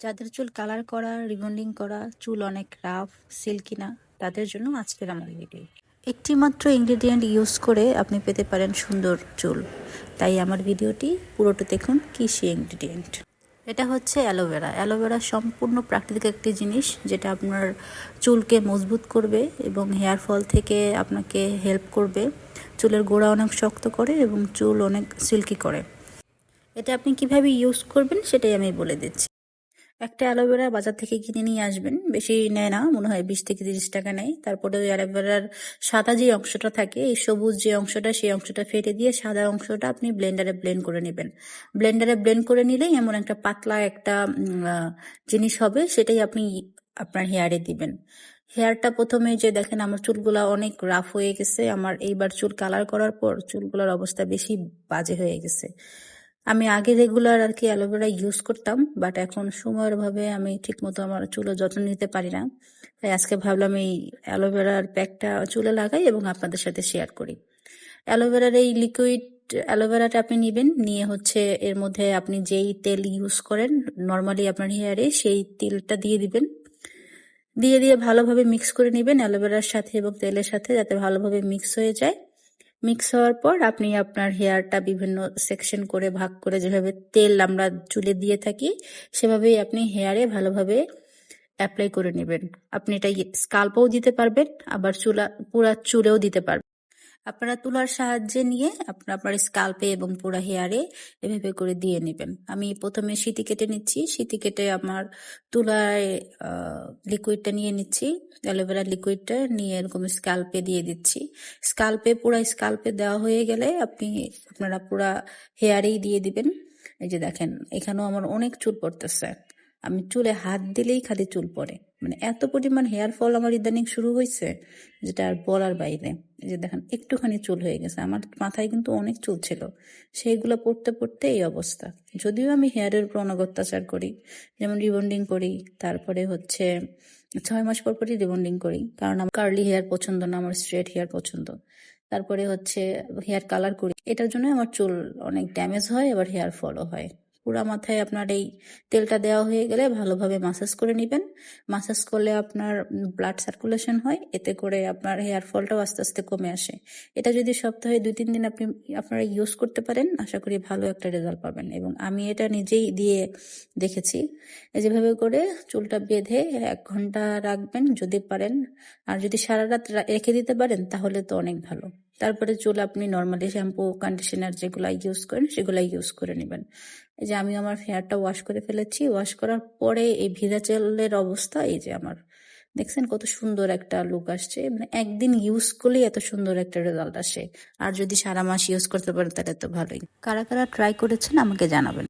যাদের চুল কালার করা, রিবন্ডিং করা, চুল অনেক রাফ, সিল্কি না, তাদের জন্য আজকের আমার ভিডিও। একটি মাত্র ইনগ্রেডিয়েন্ট ইউজ করে আপনি পেতে পারেন সুন্দর চুল। তাই আমার ভিডিওটি পুরোটা দেখুন। কী সেই ইনগ্রেডিয়েন্ট? এটা হচ্ছে অ্যালোভেরা। অ্যালোভেরা সম্পূর্ণ প্রাকৃতিক একটি জিনিস, যেটা আপনার চুলকে মজবুত করবে এবং হেয়ার ফল থেকে আপনাকে হেল্প করবে। চুলের গোড়া অনেক শক্ত করে এবং চুল অনেক সিল্কি করে। এটা আপনি কিভাবে ইউজ করবেন সেটাই আমি বলে দিচ্ছি। একটা অ্যালোভেরা বাজার থেকে কিনে নিয়ে আসবেন। বেশি নেয় না, মনে হয় 20 থেকে 30 টাকা নেয়। তারপরে ওই অ্যালোভেরার সাদা যে অংশটা থাকে, এই সবুজ যে অংশটা, সেই অংশটা ফেটে দিয়ে সাদা অংশটা আপনি ব্লেন্ডারে ব্লেন্ড করে নেবেন। ব্লেন্ডারে ব্লেন্ড করে নিলেই এমন একটা পাতলা একটা জিনিস হবে, সেটাই আপনি আপনার হেয়ারে দিবেন। হেয়ারটা প্রথমে যে দেখেন আমার চুলগুলা অনেক রাফ হয়ে গেছে। আমার এইবার চুল কালার করার পর চুলগুলোর অবস্থা বেশি বাজে হয়ে গেছে। আমি আগে রেগুলার আর কি অ্যালোভেরা ইউজ করতাম, বাট এখন সময়ের অভাবে আমি ঠিক মতো আমার চুলের যত্ন নিতে পারি না। তাই আজকে ভাবলাম এই অ্যালোভেরার প্যাকটা চুলে লাগাই এবং আপনাদের সাথে শেয়ার করি। অ্যালোভেরার এই লিকুইড অ্যালোভেরাটা আপনি নেবেন, নিয়ে হচ্ছে এর মধ্যে আপনি যেই তেল ইউজ করেন নর্মালি আপনার হেয়ারে, সেই তেলটা দিয়ে দিবেন। দিয়ে ভালোভাবে মিক্স করে নেবেন অ্যালোভেরার সাথে এবং তেলের সাথে, যাতে ভালোভাবে মিক্স হয়ে যায়। মিক্স হওয়ার পর আপনি আপনার হেয়ারটা বিভিন্ন সেকশন করে ভাগ করে, যেভাবে তেল আমরা চুলে দিয়ে থাকি সেভাবেই আপনি হেয়ারে ভালোভাবে অ্যাপ্লাই করে নেবেন। আপনি এটা স্কাল্পেও দিতে পারবেন, আবার পুরা চুলেও দিতে পারবেন। আপনারা তুলার সাহায্যে নিয়ে আপনার স্কাল্পে এবং পুরো হেয়ারে এভাবে করে দিয়ে নেবেন। আমি প্রথমে সিঁথি কেটে নিচ্ছি। সিঁথি কেটে আমার তুলায় লিকুইডটা নিয়ে নিচ্ছি। অ্যালোভেরা লিকুইডটা নিয়ে এরকম স্কাল্পে দিয়ে দিচ্ছি। পুরা স্কাল্পে দেওয়া হয়ে গেলে আপনারা পুরা হেয়ারেই দিয়ে দিবেন। এই যে দেখেন, এখানেও আমার অনেক চুল পড়তেছে। আমি চুলে হাত দিলেই খালি চুল পড়ে, মানে এত পরিমাণ হেয়ার ফল আমার ইদানিং শুরু হয়েছে, যেটা আর বলার বাইরে। এই যে দেখেন, একটুখানি চুল হয়ে গেছে। আমার মাথায় কিন্তু অনেক চুল ছিল, সেইগুলো পড়তে পড়তে এই অবস্থা। যদিও আমি হেয়ারের উপর অনেক অত্যাচার করি, যেমন রিবন্ডিং করি, তারপরে হচ্ছে 6 মাস পর পরই রিবন্ডিং করি, কারণ আমার কার্লি হেয়ার পছন্দ না, আমার স্ট্রেট হেয়ার পছন্দ। তারপরে হচ্ছে হেয়ার কালার করি, এটার জন্য আমার চুল অনেক ড্যামেজ হয়, আবার হেয়ার ফলও হয়। পুরা মাথায় আপনার এই তেলটা দেওয়া হয়ে গেলে ভালোভাবে মাসাজ করে নেবেন। মাসাজ করলে আপনার ব্লাড সার্কুলেশন হয়, এতে করে আপনার হেয়ার ফলটাও আস্তে আস্তে কমে আসে। এটা যদি সপ্তাহে 2-3 দিন আপনারা ইউজ করতে পারেন, আশা করি ভালো একটা রেজাল্ট পাবেন। এবং আমি এটা নিজেই দিয়ে দেখেছি। যেভাবে করে চুলটা বেঁধে 1 ঘন্টা রাখবেন যদি পারেন, আর যদি সারা রাত রেখে দিতে পারেন তাহলে তো অনেক ভালো। তারপরে চুল আপনি নর্মালি শ্যাম্পু, কন্ডিশনার যেগুলো ইউজ করেন সেগুলো ইউজ করে নেবেন। এই যে আমি আমার হেয়ারটা ওয়াশ করে ফেলেছি। ওয়াশ করার পরে এই ভিজা চুলের অবস্থা, এই যে আমার দেখছেন কত সুন্দর একটা লুক আসছে। মানে একদিন ইউজ করলেই এত সুন্দর একটা রেজাল্ট আসে, আর যদি সারা মাস ইউজ করতে পারেন তাহলে তো ভালোই। কারা কারা ট্রাই করেছেন আমাকে জানাবেন।